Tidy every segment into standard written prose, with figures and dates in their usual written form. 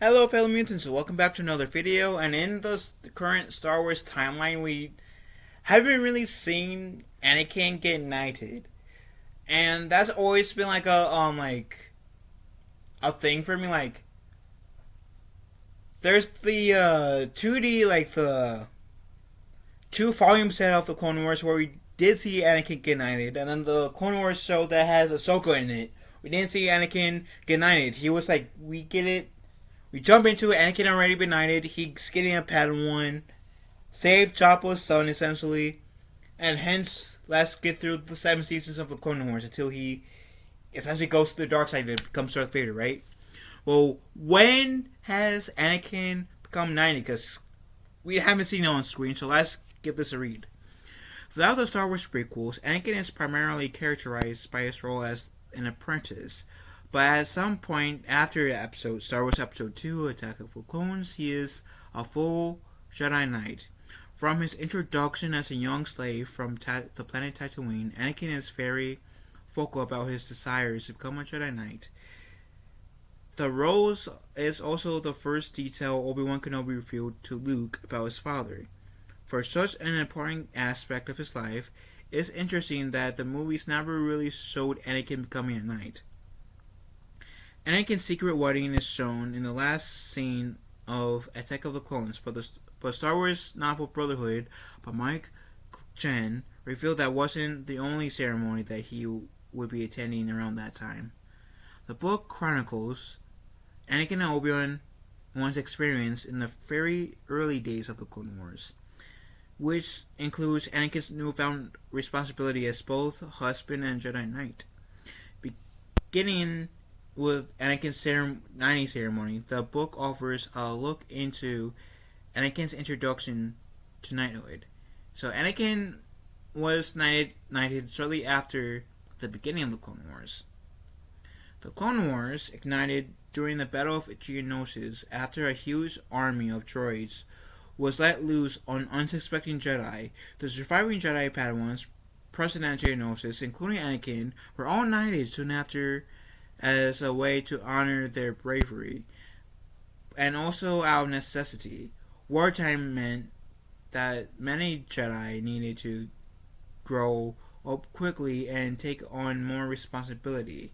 Hello fellow mutants, welcome back to another video, and in the current Star Wars timeline we haven't really seen Anakin get knighted. And that's always been like a thing for me. Like there's the 2D, like the 2 volume set of the Clone Wars where we did see Anakin get knighted, and then the Clone Wars show that has Ahsoka in it. We didn't see Anakin get knighted. He was like, we get it. We jump into it. Anakin already been knighted. He's getting a Padawan, saved Jabba's son essentially, and hence let's get through the 7 seasons of the Clone Wars until he essentially goes to the dark side and becomes Darth Vader, right? Well, when has Anakin become knighted? Because we haven't seen it on screen, so let's give this a read. Throughout the Star Wars prequels, Anakin is primarily characterized by his role as an apprentice. But at some point after the episode, Star Wars Episode 2, Attack of the Clones, he is a full Jedi Knight. From his introduction as a young slave from the planet Tatooine, Anakin is very vocal about his desires to become a Jedi Knight. The rose is also the first detail Obi-Wan Kenobi revealed to Luke about his father. For such an important aspect of his life, it's interesting that the movies never really showed Anakin becoming a knight. Anakin's secret wedding is shown in the last scene of Attack of the Clones, but Star Wars novel Brotherhood by Mike Chen revealed that wasn't the only ceremony that he would be attending around that time. The book chronicles Anakin and Obi-Wan's experience in the very early days of the Clone Wars, which includes Anakin's newfound responsibility as both husband and Jedi Knight. Beginning with Anakin's knighting ceremony, the book offers a look into Anakin's introduction to knighthood. So Anakin was knighted shortly after the beginning of the Clone Wars. The Clone Wars ignited during the Battle of Geonosis after a huge army of droids was let loose on unsuspecting Jedi. The surviving Jedi Padawans present at Geonosis, including Anakin, were all knighted soon after as a way to honor their bravery, and also out of necessity. Wartime meant that many Jedi needed to grow up quickly and take on more responsibility.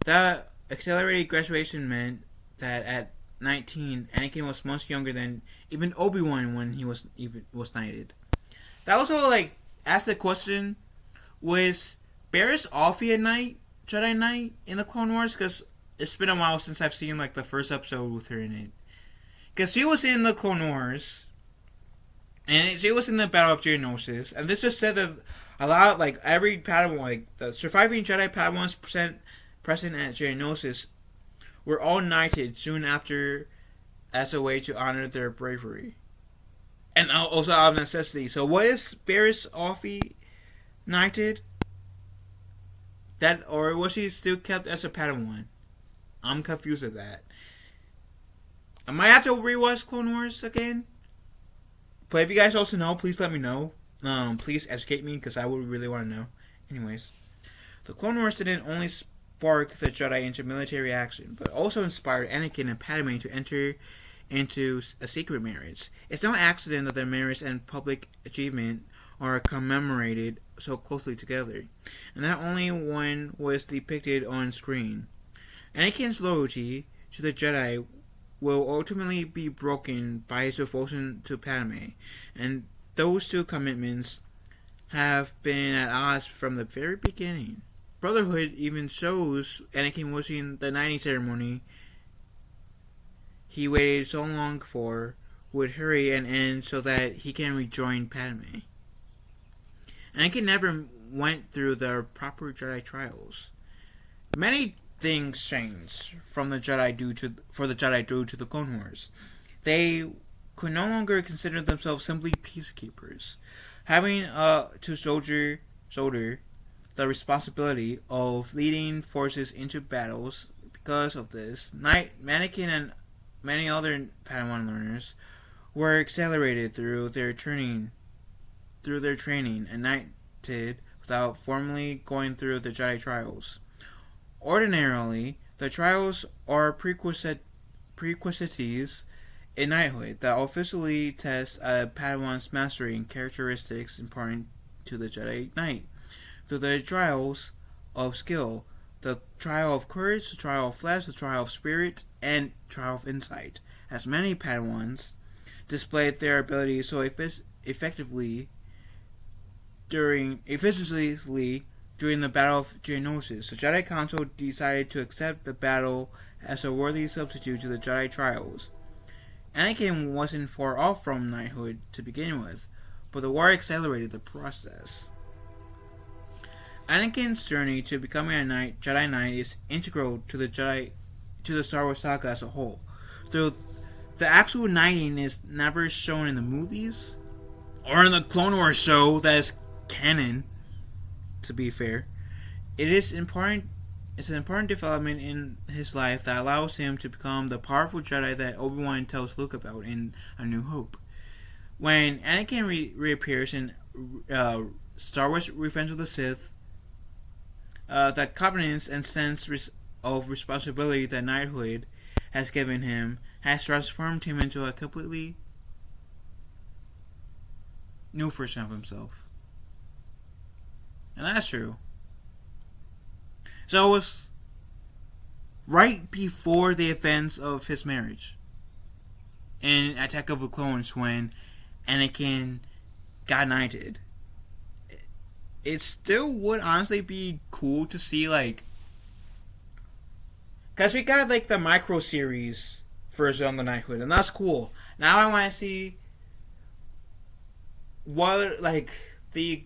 That accelerated graduation meant that at 19, Anakin was much younger than even Obi-Wan when he was knighted. That also asked the question: was Barriss Offee a knight? Jedi Knight in the Clone Wars? Because it's been a while since I've seen the first episode with her in it. Because she was in the Clone Wars, and she was in the Battle of Geonosis, and this just said that a lot of every Padawan, the surviving Jedi Padawans present at Geonosis, were all knighted soon after as a way to honor their bravery, and also out of necessity. So what is Barriss Offee knighted? That, or was she still kept as a Padawan? I'm confused at that. I might have to rewatch Clone Wars again. But if you guys also know, please let me know. Please educate me, because I would really want to know. Anyways, the Clone Wars didn't only spark the Jedi into military action, but also inspired Anakin and Padme to enter into a secret marriage. It's no accident that their marriage and public achievement are commemorated so closely together, and not only one was depicted on screen. Anakin's loyalty to the Jedi will ultimately be broken by his devotion to Padme, and those two commitments have been at odds from the very beginning. Brotherhood even shows Anakin watching the knighting ceremony he waited so long for would hurry and end so that he can rejoin Padme. Anakin never went through the proper Jedi trials. Many things changed from the Jedi due to the Clone Wars. They could no longer consider themselves simply peacekeepers, having to shoulder the responsibility of leading forces into battles. Because of this, Anakin and many other Padawan learners were accelerated through their training and knighted without formally going through the Jedi trials. Ordinarily, the trials are prerequisite prerequisites in knighthood that officially test a Padawan's mastery and characteristics important to the Jedi Knight. Through the trials of skill, the trial of courage, the trial of flesh, the trial of spirit, and trial of insight. As many Padawans displayed their abilities so effectively efficiently during the Battle of Geonosis, the Jedi Council decided to accept the battle as a worthy substitute to the Jedi trials. Anakin wasn't far off from knighthood to begin with, but the war accelerated the process. Anakin's journey to becoming a Jedi Knight is integral to the Star Wars saga as a whole. Though the actual knighting is never shown in the movies or in the Clone Wars show that is canon, to be fair, it's an important development in his life that allows him to become the powerful Jedi that Obi-Wan tells Luke about in A New Hope. When Anakin reappears in Star Wars Revenge of the Sith, the confidence and sense of responsibility that knighthood has given him has transformed him into a completely new version of himself. And that's true. So it was right before the events of his marriage in Attack of the Clones when Anakin got knighted. It still would honestly be cool to see, like, because we got like the micro series version on the knighthood, and that's cool. Now I want to see what, like, the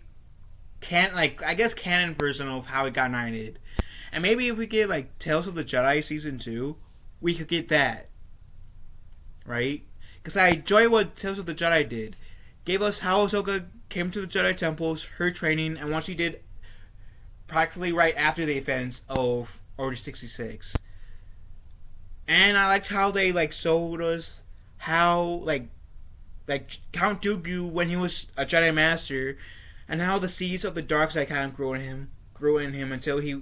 canon version of how he got knighted. And maybe if we get like Tales of the Jedi season 2, we could get that, right? Because I enjoy what Tales of the Jedi did. Gave us how Ahsoka came to the Jedi temples, her training, and what she did practically right after the events of Order 66. And I liked how they like showed us how like Count Dooku when he was a Jedi Master, and how the seeds of the dark side kind of grew in him until he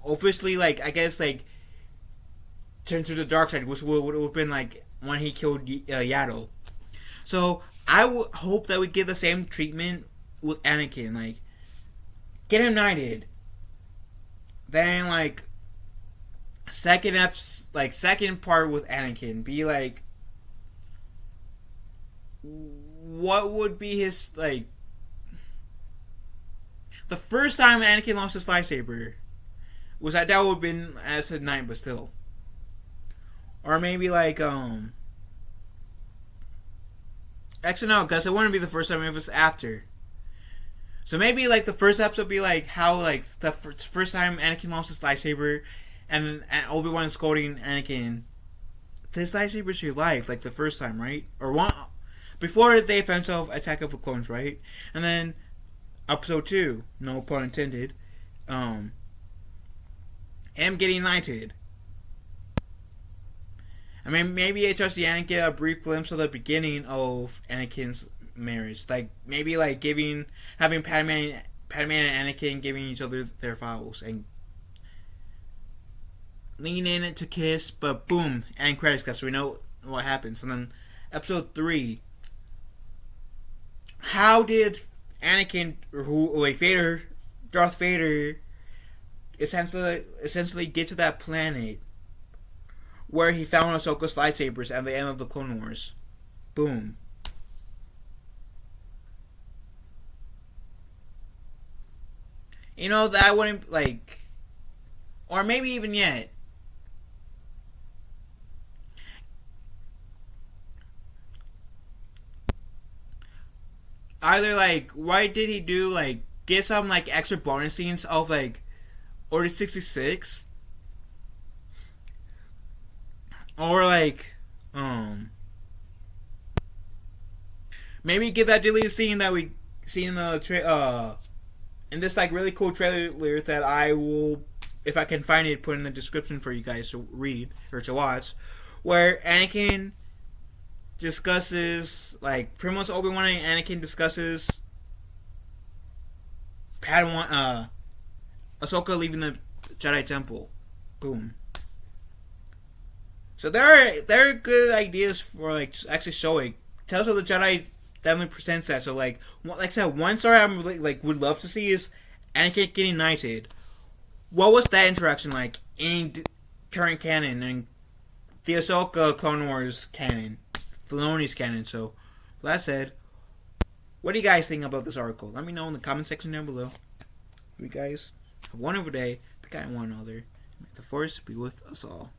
officially, like, I guess, like, turned to the dark side, which would have been like when he killed Yaddle. So I would hope that we get the same treatment with Anakin, like get him knighted, then like second part with Anakin be like, what would be his, like, the first time Anakin lost his lightsaber was that would have been as a knight, but still. Or maybe like actually no, because it wouldn't be the first time, it was after. So maybe like the first episode would be like how like the first time Anakin lost his lightsaber, and then Obi-Wan is scolding Anakin, this lightsaber's your life, like the first time, right? Or one before the events of Attack of the Clones, right? And then episode 2, no pun intended, him getting knighted. I mean, maybe it just get a brief glimpse of the beginning of Anakin's marriage, like maybe like having Padme and Anakin giving each other their vows and lean in to kiss, but boom, and credits cut, so we know what happens. And then episode 3, how did Anakin, Darth Vader, essentially get to that planet where he found Ahsoka's lightsabers at the end of the Clone Wars? Boom. You know, that wouldn't, like, or maybe even yet, either like, why did he do like get some like extra bonus scenes of like Order 66, or like maybe get that deleted scene that we seen in the in this like really cool trailer that I will, if I can find it, put in the description for you guys to read or to watch, where Anakin discusses, like, pretty much Obi-Wan and Anakin discusses Ahsoka leaving the Jedi Temple. Boom. So there are good ideas for like actually showing Tales of the Jedi definitely presents that. So like I said, one story I'm really like would love to see is Anakin getting knighted. What was that interaction like in current canon and the Ahsoka Clone Wars canon, Filoni's canon? So, with that said, what do you guys think about this article? Let me know in the comment section down below. You guys have one over day, the guy and one other. May the force be with us all.